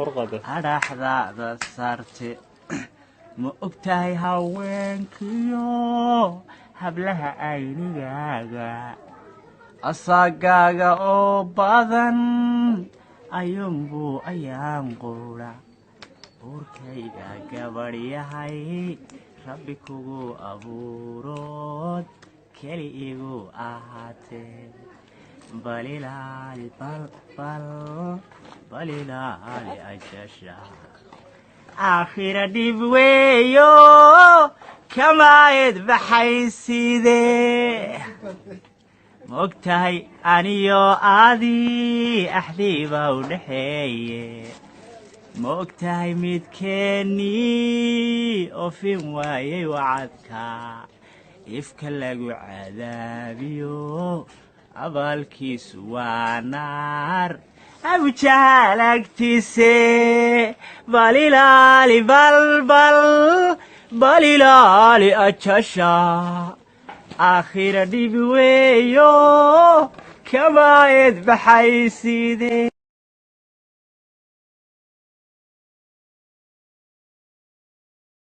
adhaxdaada saarte ma ogtahay haweenkiyo hablaha aynigaaga asagaaga oo badan ayuunbuu ayaan quudha uurkayga gabadh yahay rabbi kugu abuurood keli igu ahaatee balilaali balilaali ajasha aakhira dhib weeyo kamaayad baxaysidee ma ogtahay aniyo aadii axdiibaa u dhaxeeye ma ogtahay midkeennii ofin waayay wacadka ifka lagu cadaabiyo abaalkiisu waa naar abujahaal agtiise balilaali ajasha aakhira dhib weeyo kamaayad baxaysidee